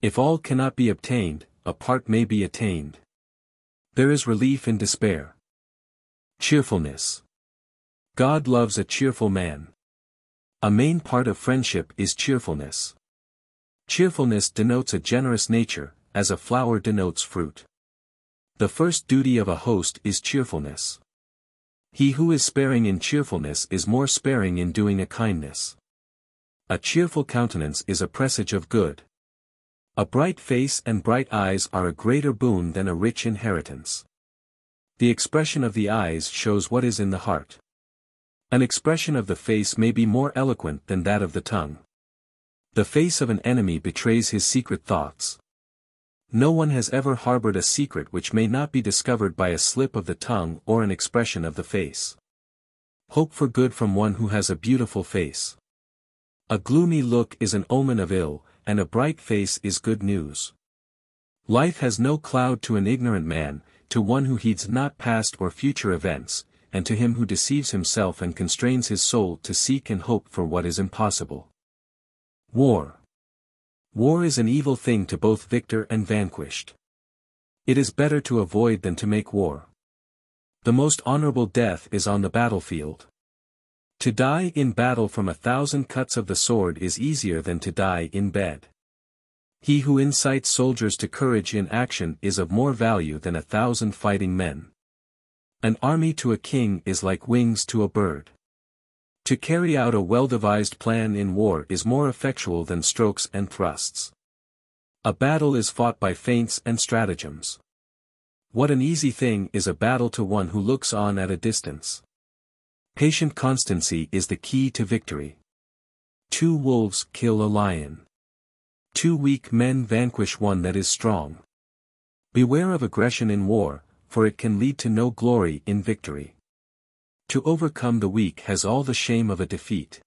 If all cannot be obtained, a part may be attained. There is relief in despair. Cheerfulness. God loves a cheerful man. A main part of friendship is cheerfulness. Cheerfulness denotes a generous nature, as a flower denotes fruit. The first duty of a host is cheerfulness. He who is sparing in cheerfulness is more sparing in doing a kindness. A cheerful countenance is a presage of good. A bright face and bright eyes are a greater boon than a rich inheritance. The expression of the eyes shows what is in the heart. An expression of the face may be more eloquent than that of the tongue. The face of an enemy betrays his secret thoughts. No one has ever harbored a secret which may not be discovered by a slip of the tongue or an expression of the face. Hope for good from one who has a beautiful face. A gloomy look is an omen of ill, and a bright face is good news. Life has no cloud to an ignorant man, to one who heeds not past or future events, and to him who deceives himself and constrains his soul to seek and hope for what is impossible. War. War is an evil thing to both victor and vanquished. It is better to avoid than to make war. The most honorable death is on the battlefield. To die in battle from 1,000 cuts of the sword is easier than to die in bed. He who incites soldiers to courage in action is of more value than 1,000 fighting men. An army to a king is like wings to a bird. To carry out a well-devised plan in war is more effectual than strokes and thrusts. A battle is fought by feints and stratagems. What an easy thing is a battle to one who looks on at a distance. Patient constancy is the key to victory. 2 wolves kill a lion. 2 weak men vanquish one that is strong. Beware of aggression in war, for it can lead to no glory in victory. To overcome the weak has all the shame of a defeat.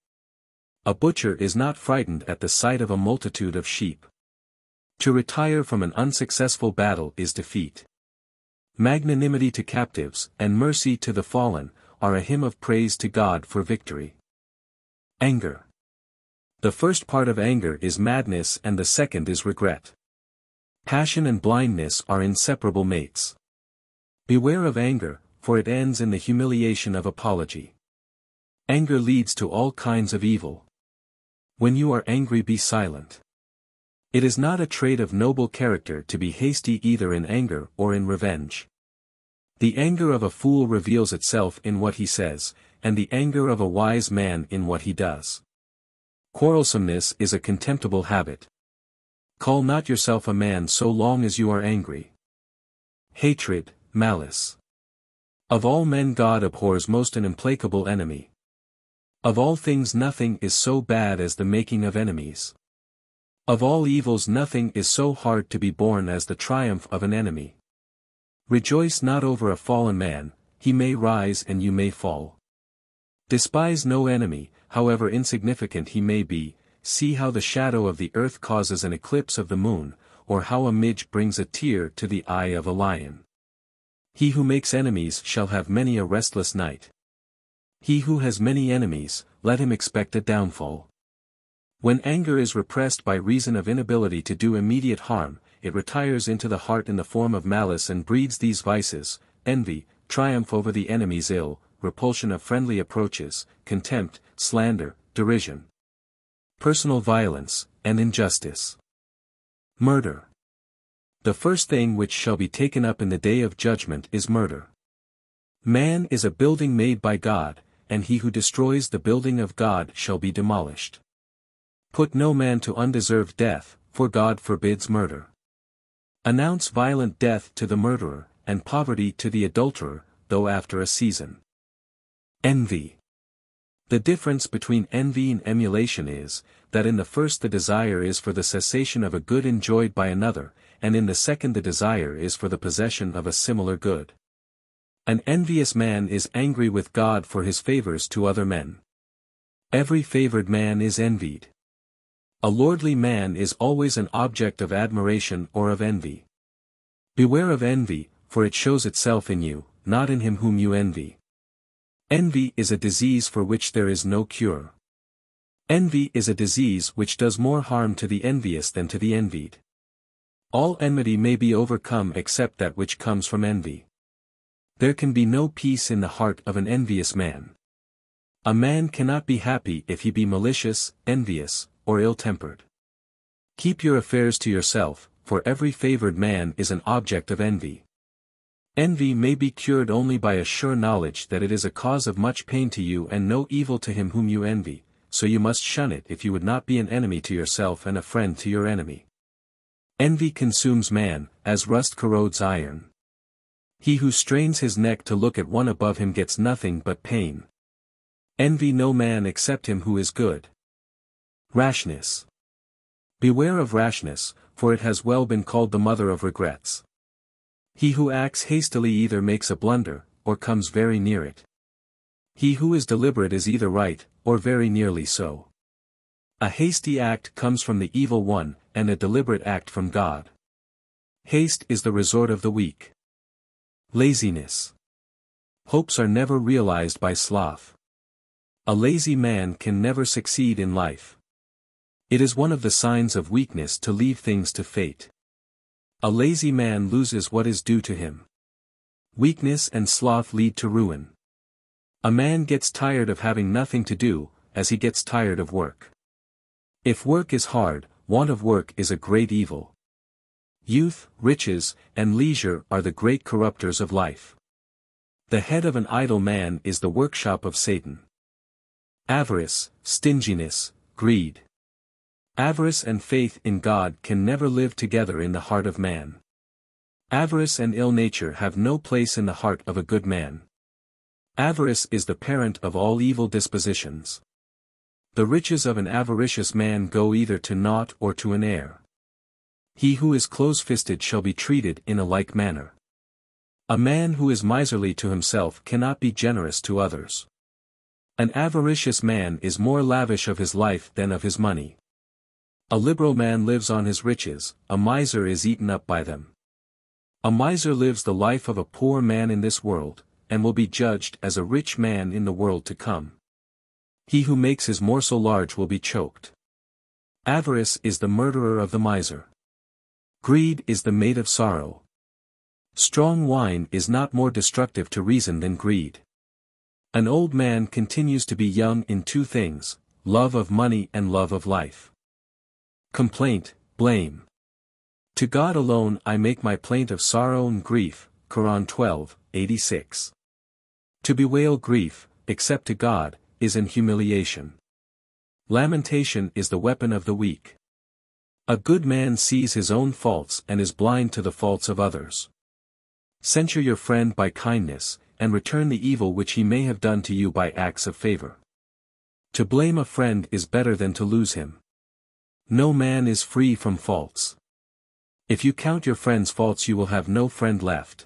A butcher is not frightened at the sight of a multitude of sheep. To retire from an unsuccessful battle is defeat. Magnanimity to captives, and mercy to the fallen, are a hymn of praise to God for victory. Anger. The first part of anger is madness and the second is regret. Passion and blindness are inseparable mates. Beware of anger, for it ends in the humiliation of apology. Anger leads to all kinds of evil. When you are angry, be silent. It is not a trait of noble character to be hasty either in anger or in revenge. The anger of a fool reveals itself in what he says, and the anger of a wise man in what he does. Quarrelsomeness is a contemptible habit. Call not yourself a man so long as you are angry. Hatred, malice. Of all men God abhors most an implacable enemy. Of all things nothing is so bad as the making of enemies. Of all evils nothing is so hard to be borne as the triumph of an enemy. Rejoice not over a fallen man, he may rise and you may fall. Despise no enemy, however insignificant he may be. See how the shadow of the earth causes an eclipse of the moon, or how a midge brings a tear to the eye of a lion. He who makes enemies shall have many a restless night. He who has many enemies, let him expect a downfall. When anger is repressed by reason of inability to do immediate harm, it retires into the heart in the form of malice and breeds these vices: envy, triumph over the enemy's ill, repulsion of friendly approaches, contempt, slander, derision, personal violence, and injustice. Murder. The first thing which shall be taken up in the day of judgment is murder. Man is a building made by God, and he who destroys the building of God shall be demolished. Put no man to undeserved death, for God forbids murder. Announce violent death to the murderer, and poverty to the adulterer, though after a season. Envy. The difference between envy and emulation is, that in the first the desire is for the cessation of a good enjoyed by another, and in the second the desire is for the possession of a similar good. An envious man is angry with God for his favors to other men. Every favored man is envied. A lordly man is always an object of admiration or of envy. Beware of envy, for it shows itself in you, not in him whom you envy. Envy is a disease for which there is no cure. Envy is a disease which does more harm to the envious than to the envied. All enmity may be overcome except that which comes from envy. There can be no peace in the heart of an envious man. A man cannot be happy if he be malicious, envious, or ill-tempered. Keep your affairs to yourself, for every favored man is an object of envy. Envy may be cured only by a sure knowledge that it is a cause of much pain to you and no evil to him whom you envy, so you must shun it if you would not be an enemy to yourself and a friend to your enemy. Envy consumes man, as rust corrodes iron. He who strains his neck to look at one above him gets nothing but pain. Envy no man except him who is good. Rashness. Beware of rashness, for it has well been called the mother of regrets. He who acts hastily either makes a blunder, or comes very near it. He who is deliberate is either right, or very nearly so. A hasty act comes from the evil one, and a deliberate act from God. Haste is the resort of the weak. Laziness. Hopes are never realized by sloth. A lazy man can never succeed in life. It is one of the signs of weakness to leave things to fate. A lazy man loses what is due to him. Weakness and sloth lead to ruin. A man gets tired of having nothing to do, as he gets tired of work. If work is hard, want of work is a great evil. Youth, riches, and leisure are the great corrupters of life. The head of an idle man is the workshop of Satan. Avarice, stinginess, greed. Avarice and faith in God can never live together in the heart of man. Avarice and ill nature have no place in the heart of a good man. Avarice is the parent of all evil dispositions. The riches of an avaricious man go either to naught or to an heir. He who is close-fisted shall be treated in a like manner. A man who is miserly to himself cannot be generous to others. An avaricious man is more lavish of his life than of his money. A liberal man lives on his riches, a miser is eaten up by them. A miser lives the life of a poor man in this world, and will be judged as a rich man in the world to come. He who makes his morsel large will be choked. Avarice is the murderer of the miser. Greed is the mate of sorrow. Strong wine is not more destructive to reason than greed. An old man continues to be young in two things, love of money and love of life. Complaint, blame. To God alone I make my plaint of sorrow and grief, Koran 12:86. To bewail grief, except to God, is an humiliation. Lamentation is the weapon of the weak. A good man sees his own faults and is blind to the faults of others. Censure your friend by kindness, and return the evil which he may have done to you by acts of favor. To blame a friend is better than to lose him. No man is free from faults. If you count your friend's faults you will have no friend left.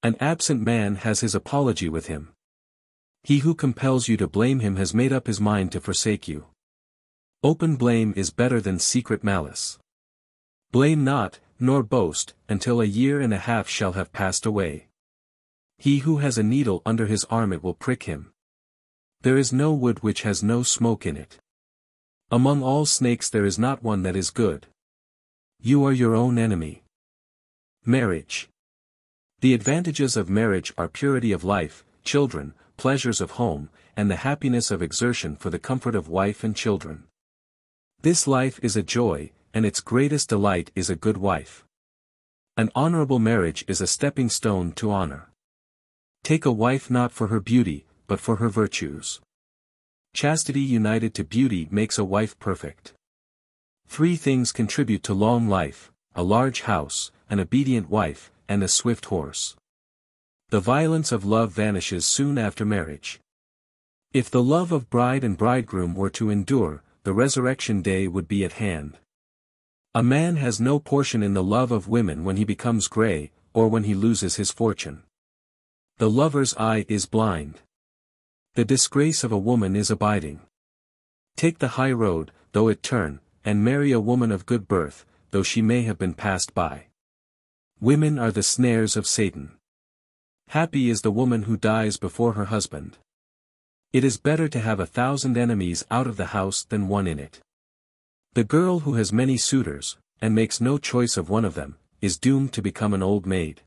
An absent man has his apology with him. He who compels you to blame him has made up his mind to forsake you. Open blame is better than secret malice. Blame not, nor boast, until a year and a half shall have passed away. He who has a needle under his arm it will prick him. There is no wood which has no smoke in it. Among all snakes there is not one that is good. You are your own enemy. Marriage. The advantages of marriage are purity of life, children, pleasures of home, and the happiness of exertion for the comfort of wife and children. This life is a joy, and its greatest delight is a good wife. An honorable marriage is a stepping stone to honor. Take a wife not for her beauty, but for her virtues. Chastity united to beauty makes a wife perfect. 3 things contribute to long life: a large house, an obedient wife, and a swift horse. The violence of love vanishes soon after marriage. If the love of bride and bridegroom were to endure, the resurrection day would be at hand. A man has no portion in the love of women when he becomes gray, or when he loses his fortune. The lover's eye is blind. The disgrace of a woman is abiding. Take the high road, though it turn, and marry a woman of good birth, though she may have been passed by. Women are the snares of Satan. Happy is the woman who dies before her husband. It is better to have 1,000 enemies out of the house than one in it. The girl who has many suitors, and makes no choice of one of them, is doomed to become an old maid.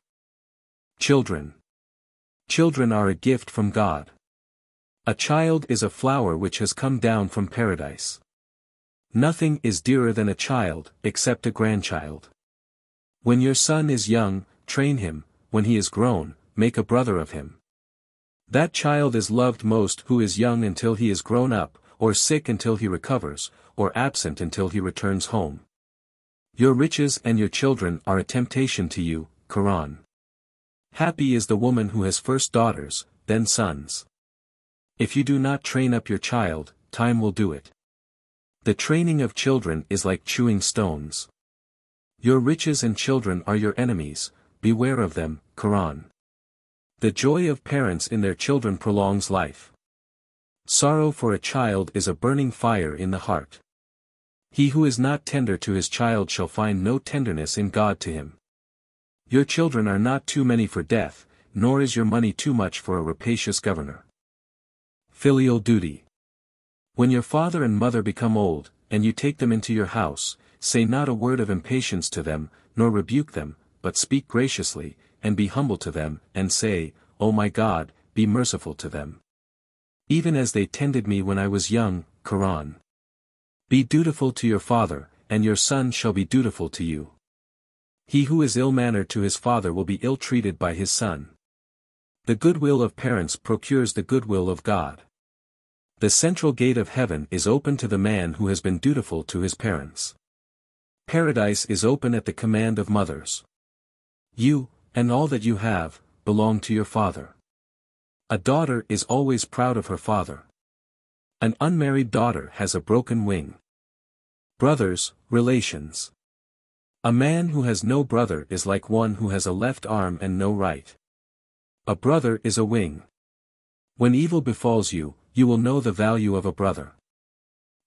Children. Children are a gift from God. A child is a flower which has come down from paradise. Nothing is dearer than a child, except a grandchild. When your son is young, train him; when he is grown, make a brother of him. That child is loved most who is young until he is grown up, or sick until he recovers, or absent until he returns home. Your riches and your children are a temptation to you. Koran. Happy is the woman who has first daughters, then sons. If you do not train up your child, time will do it. The training of children is like chewing stones. Your riches and children are your enemies, beware of them. Koran. The joy of parents in their children prolongs life. Sorrow for a child is a burning fire in the heart. He who is not tender to his child shall find no tenderness in God to him. Your children are not too many for death, nor is your money too much for a rapacious governor. Filial Duty. When your father and mother become old, and you take them into your house, say not a word of impatience to them, nor rebuke them, but speak graciously, and be humble to them, and say, O my God, be merciful to them. Even as they tended me when I was young. Koran. Be dutiful to your father, and your son shall be dutiful to you. He who is ill-mannered to his father will be ill-treated by his son. The goodwill of parents procures the goodwill of God. The central gate of heaven is open to the man who has been dutiful to his parents. Paradise is open at the command of mothers. You, and all that you have, belong to your father. A daughter is always proud of her father. An unmarried daughter has a broken wing. Brothers, relations. A man who has no brother is like one who has a left arm and no right. A brother is a wing. When evil befalls you, you will know the value of a brother.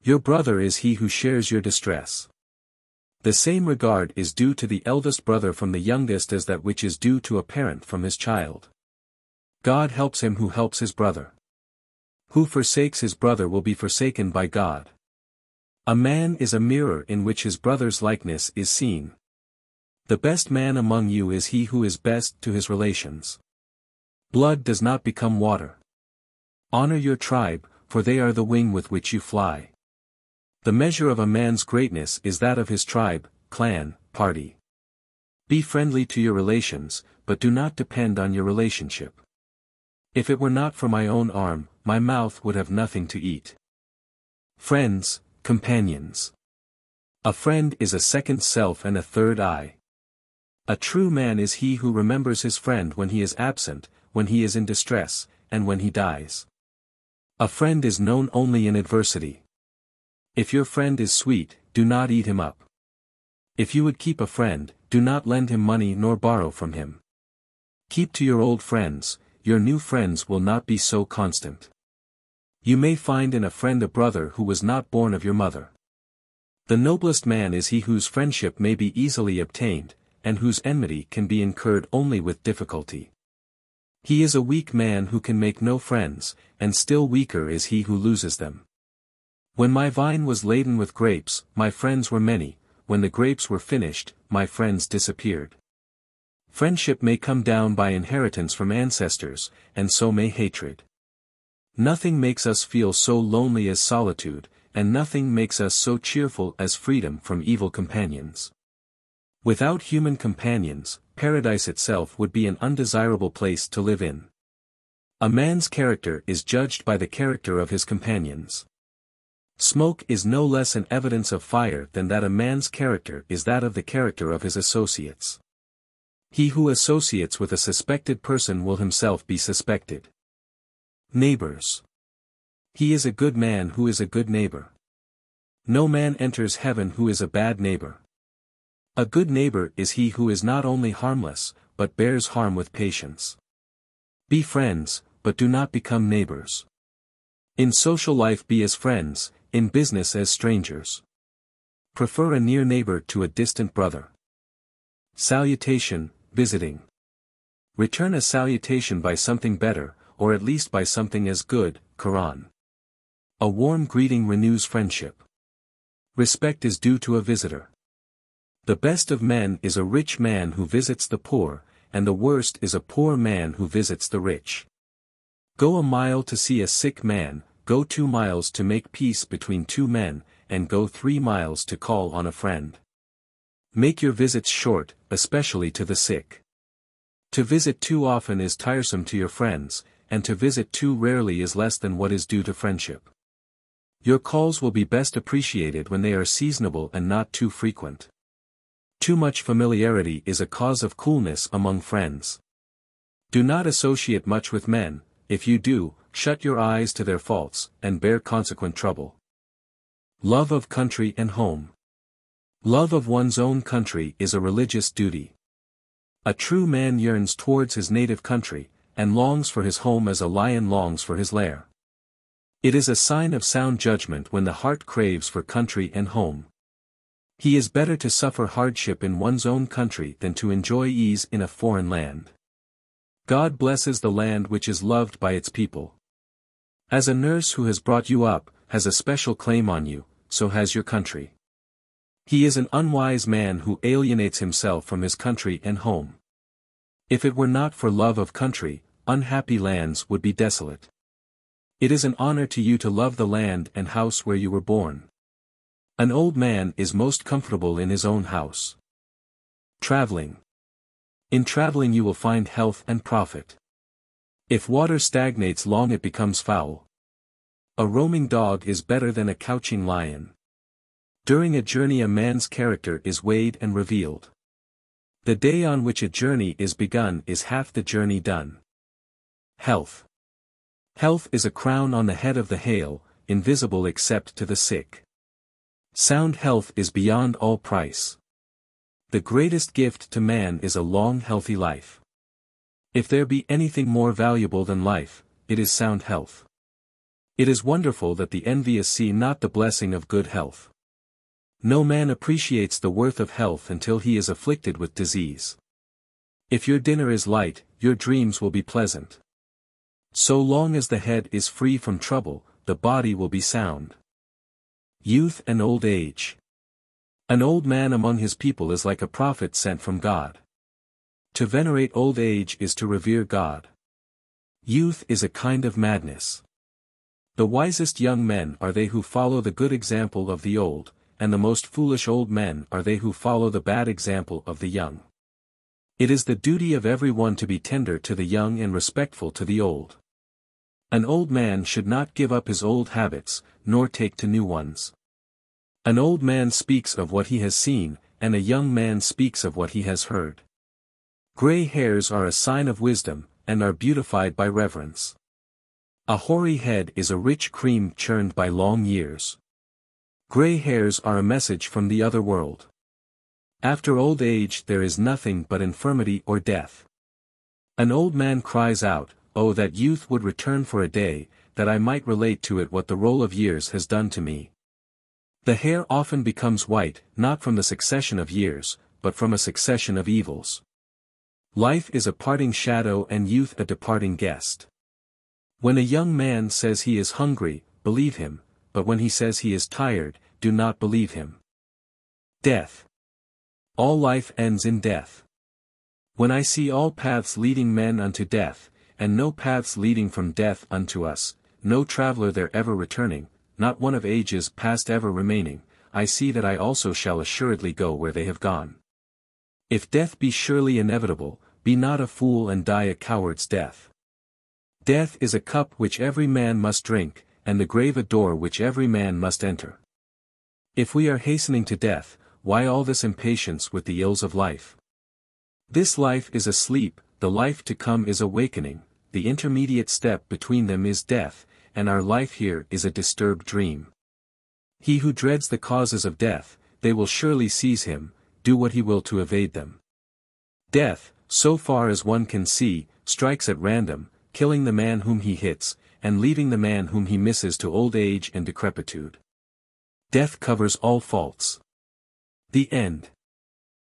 Your brother is he who shares your distress. The same regard is due to the eldest brother from the youngest as that which is due to a parent from his child. God helps him who helps his brother. Who forsakes his brother will be forsaken by God. A man is a mirror in which his brother's likeness is seen. The best man among you is he who is best to his relations. Blood does not become water. Honor your tribe, for they are the wing with which you fly. The measure of a man's greatness is that of his tribe, clan, party. Be friendly to your relations, but do not depend on your relationship. If it were not for my own arm, my mouth would have nothing to eat. Friends, companions. A friend is a second self and a third eye. A true man is he who remembers his friend when he is absent, when he is in distress, and when he dies. A friend is known only in adversity. If your friend is sweet, do not eat him up. If you would keep a friend, do not lend him money nor borrow from him. Keep to your old friends, your new friends will not be so constant. You may find in a friend a brother who was not born of your mother. The noblest man is he whose friendship may be easily obtained, and whose enmity can be incurred only with difficulty. He is a weak man who can make no friends, and still weaker is he who loses them. When my vine was laden with grapes, my friends were many; when the grapes were finished, my friends disappeared. Friendship may come down by inheritance from ancestors, and so may hatred. Nothing makes us feel so lonely as solitude, and nothing makes us so cheerful as freedom from evil companions. Without human companions, paradise itself would be an undesirable place to live in. A man's character is judged by the character of his companions. Smoke is no less an evidence of fire than that a man's character is that of the character of his associates. He who associates with a suspected person will himself be suspected. Neighbors. He is a good man who is a good neighbor. No man enters heaven who is a bad neighbor. A good neighbor is he who is not only harmless, but bears harm with patience. Be friends, but do not become neighbors. In social life be as friends, in business as strangers. Prefer a near neighbor to a distant brother. Salutation, visiting. Return a salutation by something better, or at least by something as good, Koran. A warm greeting renews friendship. Respect is due to a visitor. The best of men is a rich man who visits the poor, and the worst is a poor man who visits the rich. Go a mile to see a sick man, go 2 miles to make peace between 2 men, and go 3 miles to call on a friend. Make your visits short, especially to the sick. To visit too often is tiresome to your friends, and to visit too rarely is less than what is due to friendship. Your calls will be best appreciated when they are seasonable and not too frequent. Too much familiarity is a cause of coolness among friends. Do not associate much with men. If you do, shut your eyes to their faults, and bear consequent trouble. Love of country and home. Love of one's own country is a religious duty. A true man yearns towards his native country, and longs for his home as a lion longs for his lair. It is a sign of sound judgment when the heart craves for country and home. He is better to suffer hardship in one's own country than to enjoy ease in a foreign land. God blesses the land which is loved by its people. As a nurse who has brought you up, has a special claim on you, so has your country. He is an unwise man who alienates himself from his country and home. If it were not for love of country, unhappy lands would be desolate. It is an honor to you to love the land and house where you were born. An old man is most comfortable in his own house. Traveling. In traveling you will find health and profit. If water stagnates long it becomes foul. A roaming dog is better than a couching lion. During a journey a man's character is weighed and revealed. The day on which a journey is begun is half the journey done. Health. Health is a crown on the head of the hale, invisible except to the sick. Sound health is beyond all price. The greatest gift to man is a long healthy life. If there be anything more valuable than life, it is sound health. It is wonderful that the envious see not the blessing of good health. No man appreciates the worth of health until he is afflicted with disease. If your dinner is light, your dreams will be pleasant. So long as the head is free from trouble, the body will be sound. Youth and old age. An old man among his people is like a prophet sent from God. To venerate old age is to revere God. Youth is a kind of madness. The wisest young men are they who follow the good example of the old, and the most foolish old men are they who follow the bad example of the young. It is the duty of every one to be tender to the young and respectful to the old. An old man should not give up his old habits, nor take to new ones. An old man speaks of what he has seen, and a young man speaks of what he has heard. Gray hairs are a sign of wisdom, and are beautified by reverence. A hoary head is a rich cream churned by long years. Gray hairs are a message from the other world. After old age there is nothing but infirmity or death. An old man cries out, "Oh, that youth would return for a day, that I might relate to it what the roll of years has done to me." The hair often becomes white, not from the succession of years, but from a succession of evils. Life is a parting shadow and youth a departing guest. When a young man says he is hungry, believe him, but when he says he is tired, do not believe him. Death. All life ends in death. When I see all paths leading men unto death, and no paths leading from death unto us, no traveler there ever returning, not one of ages past ever remaining, I see that I also shall assuredly go where they have gone. If death be surely inevitable, be not a fool and die a coward's death. Death is a cup which every man must drink, and the grave a door which every man must enter. If we are hastening to death, why all this impatience with the ills of life? This life is a sleep, the life to come is awakening, the intermediate step between them is death, and our life here is a disturbed dream. He who dreads the causes of death, they will surely seize him, do what he will to evade them. Death, so far as one can see, strikes at random, killing the man whom he hits, and leaving the man whom he misses to old age and decrepitude. Death covers all faults. The end.